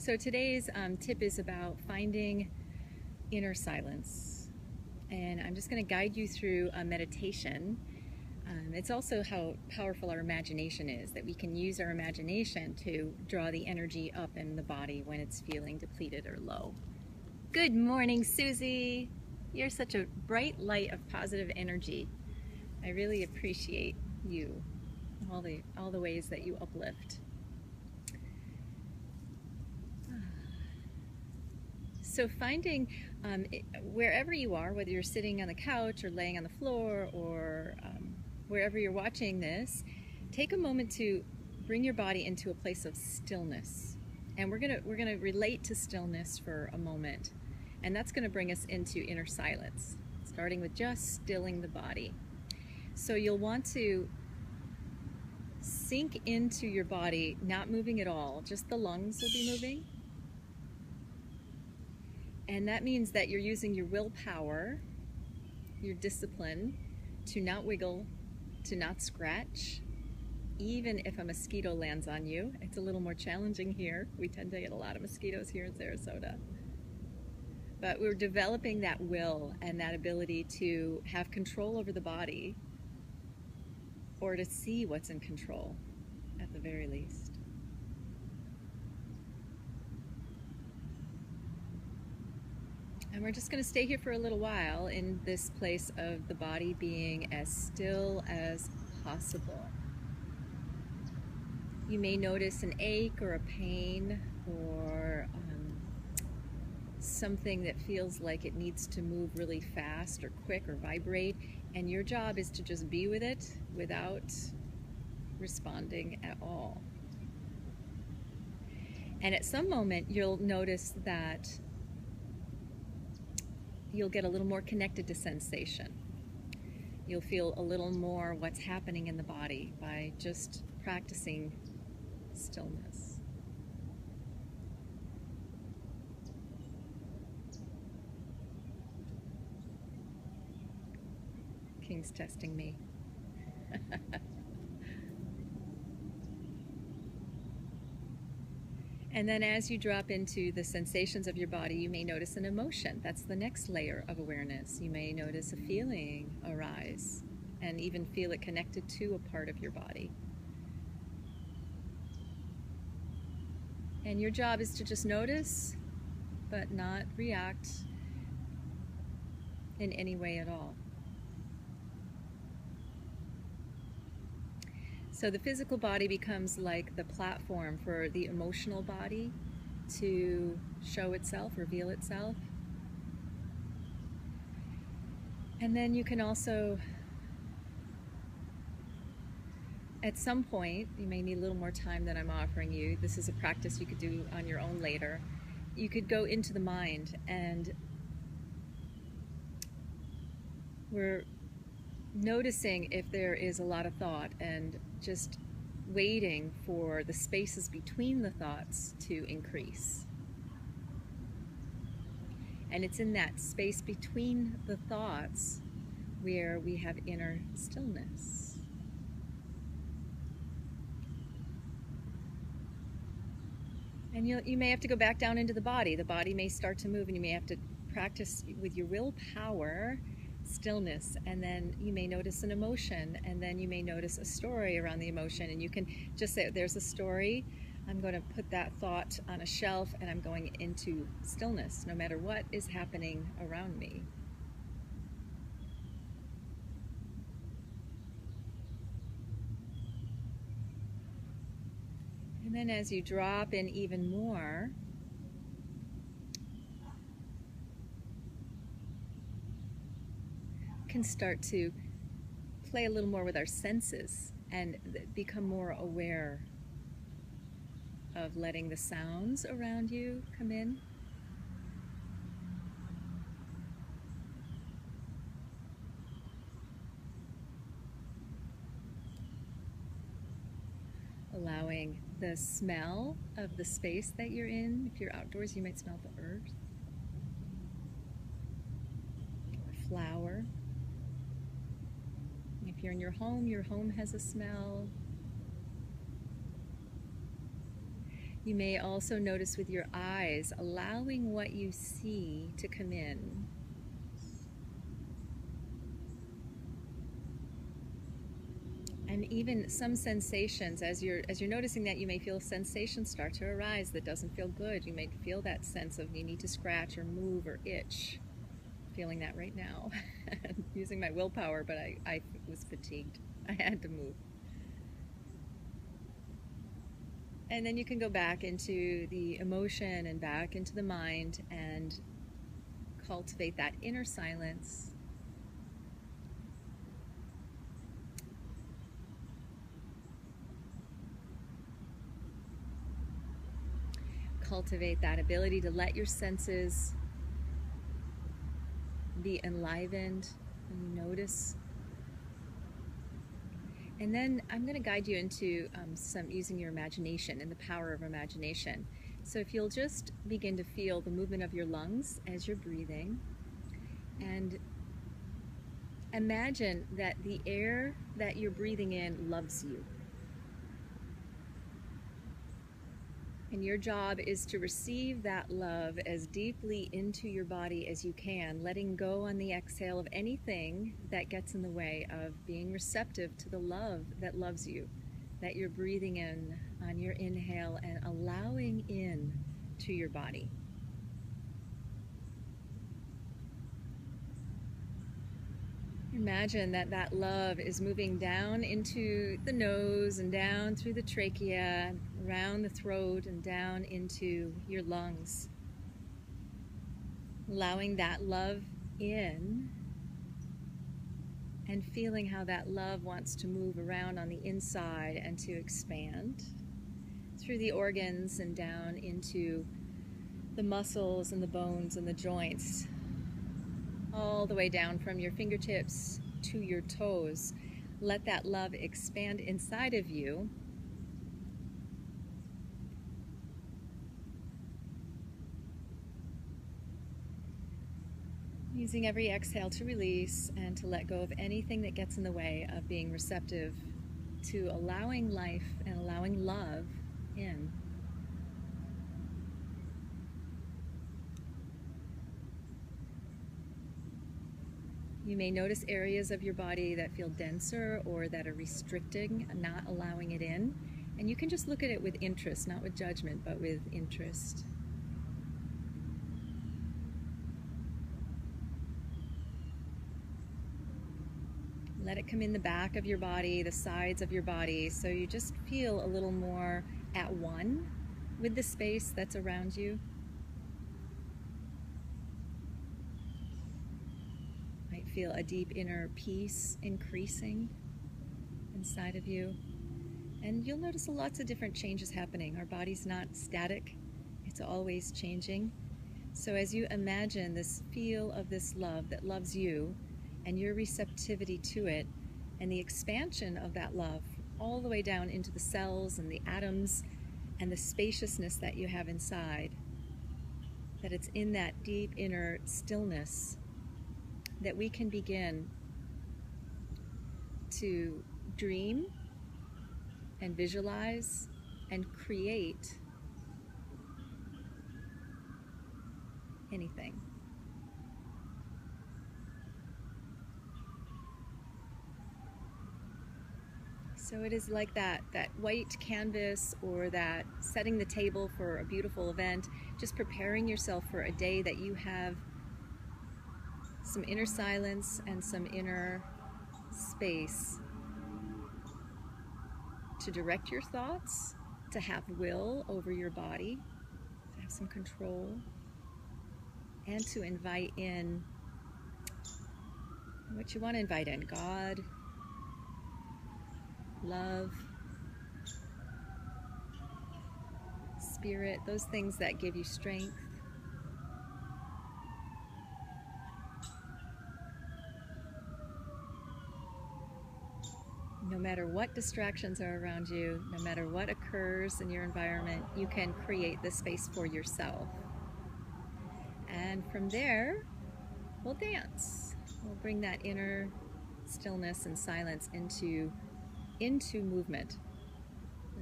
So today's tip is about finding inner silence. And I'm just going to guide you through a meditation. It's also how powerful our imagination is, that we can use our imagination to draw the energy up in the body when it's feeling depleted or low. Good morning, Susie. You're such a bright light of positive energy. I really appreciate you, all the ways that you uplift. So finding wherever you are, whether you're sitting on the couch or laying on the floor or wherever you're watching this, take a moment to bring your body into a place of stillness. And we're gonna relate to stillness for a moment. And that's gonna bring us into inner silence, starting with just stilling the body. So you'll want to sink into your body, not moving at all, just the lungs will be moving. And that means that you're using your willpower, your discipline, to not wiggle, to not scratch, even if a mosquito lands on you. It's a little more challenging here. We tend to get a lot of mosquitoes here in Sarasota. But we're developing that will and that ability to have control over the body, or to see what's in control, at the very least. And we're just going to stay here for a little while in this place of the body being as still as possible. You may notice an ache or a pain or something that feels like it needs to move really fast or quick or vibrate, and your job is to just be with it without responding at all. And at some moment you'll notice that you'll get a little more connected to sensation. You'll feel a little more what's happening in the body by just practicing stillness. King's testing me. And then as you drop into the sensations of your body, you may notice an emotion. That's the next layer of awareness. You may notice a feeling arise and even feel it connected to a part of your body. And your job is to just notice, but not react in any way at all. So the physical body becomes like the platform for the emotional body to show itself, reveal itself. And then you can also, at some point, you may need a little more time than I'm offering you. This is a practice you could do on your own later. You could go into the mind, and we're noticing if there is a lot of thought and just waiting for the spaces between the thoughts to increase. And it's in that space between the thoughts where we have inner stillness. And you may have to go back down into the body. The body may start to move, and you may have to practice with your willpower stillness, and then you may notice an emotion, and then you may notice a story around the emotion, and you can just say, there's a story, I'm going to put that thought on a shelf, and I'm going into stillness no matter what is happening around me. And then as you drop in even more, can start to play a little more with our senses and become more aware of letting the sounds around you come in. Allowing the smell of the space that you're in. If you're outdoors, you might smell the earth, a flower. If you're in your home has a smell. You may also notice with your eyes, allowing what you see to come in. And even some sensations, as you're noticing that, you may feel sensations start to arise that doesn't feel good. You may feel that sense of you need to scratch or move or itch. Feeling that right now. Using my willpower, but I was fatigued. I had to move. And then you can go back into the emotion and back into the mind and cultivate that inner silence. Cultivate that ability to let your senses be enlivened when you notice. And then I'm going to guide you into some using your imagination and the power of imagination. So if you'll just begin to feel the movement of your lungs as you're breathing, and imagine that the air that you're breathing in loves you. And your job is to receive that love as deeply into your body as you can, letting go on the exhale of anything that gets in the way of being receptive to the love that loves you, that you're breathing in on your inhale and allowing in to your body. Imagine that that love is moving down into the nose and down through the trachea, around the throat and down into your lungs. Allowing that love in and feeling how that love wants to move around on the inside and to expand through the organs and down into the muscles and the bones and the joints, all the way down from your fingertips to your toes. Let that love expand inside of you. Using every exhale to release and to let go of anything that gets in the way of being receptive to allowing life and allowing love in. You may notice areas of your body that feel denser or that are restricting, not allowing it in. And you can just look at it with interest, not with judgment, but with interest. Let it come in the back of your body, the sides of your body, so you just feel a little more at one with the space that's around you. Might feel a deep inner peace increasing inside of you. And you'll notice lots of different changes happening. Our body's not static, it's always changing. So as you imagine this feel of this love that loves you and your receptivity to it and the expansion of that love all the way down into the cells and the atoms and the spaciousness that you have inside, that it's in that deep inner stillness that we can begin to dream and visualize and create anything. So it is like that white canvas, or that setting the table for a beautiful event, just preparing yourself for a day that you have some inner silence and some inner space to direct your thoughts, to have will over your body, to have some control, and to invite in what you want to invite in: God, love, spirit, those things that give you strength. No matter what distractions are around you, no matter what occurs in your environment, you can create this space for yourself. And from there, we'll dance. We'll bring that inner stillness and silence into movement.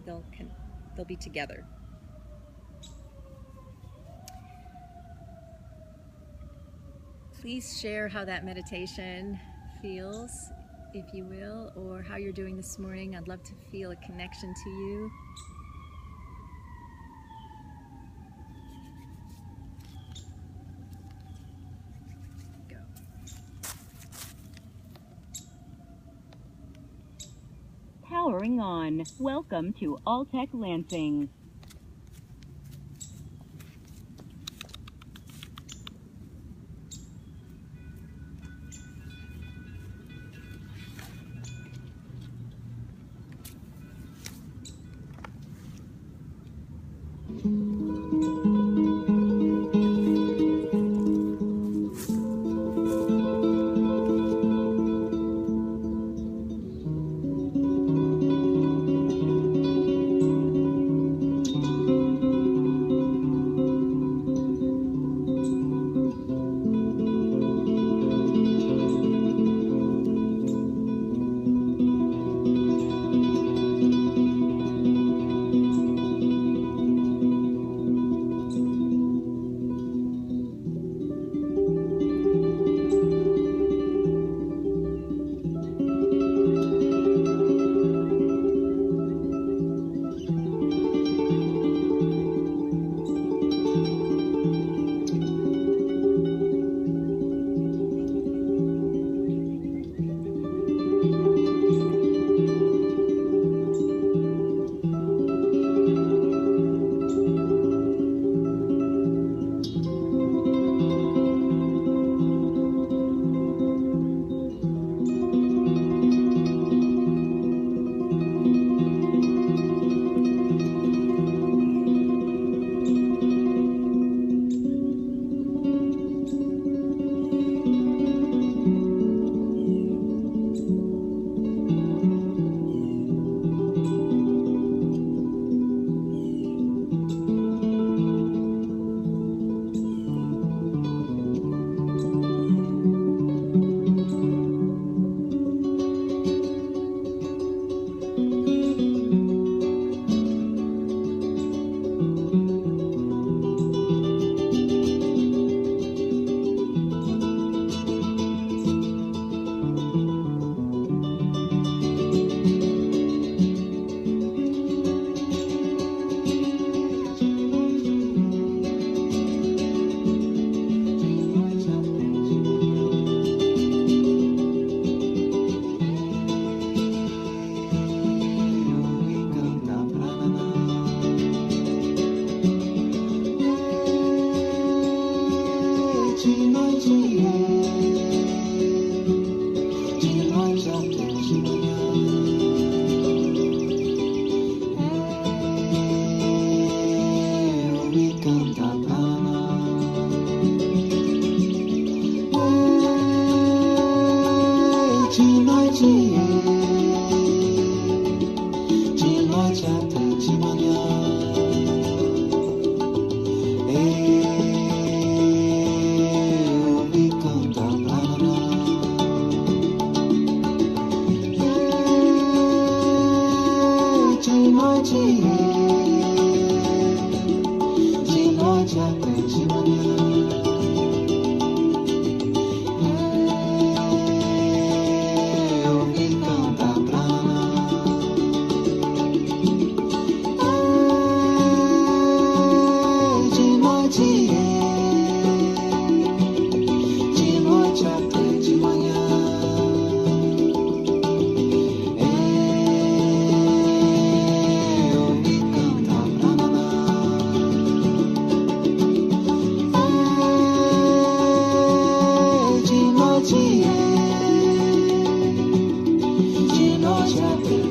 They'll be together. Please share how that meditation feels, if you will, or how you're doing this morning. I'd love to feel a connection to you. Go. Powering on. Welcome to Alltech Lansing.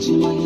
Chima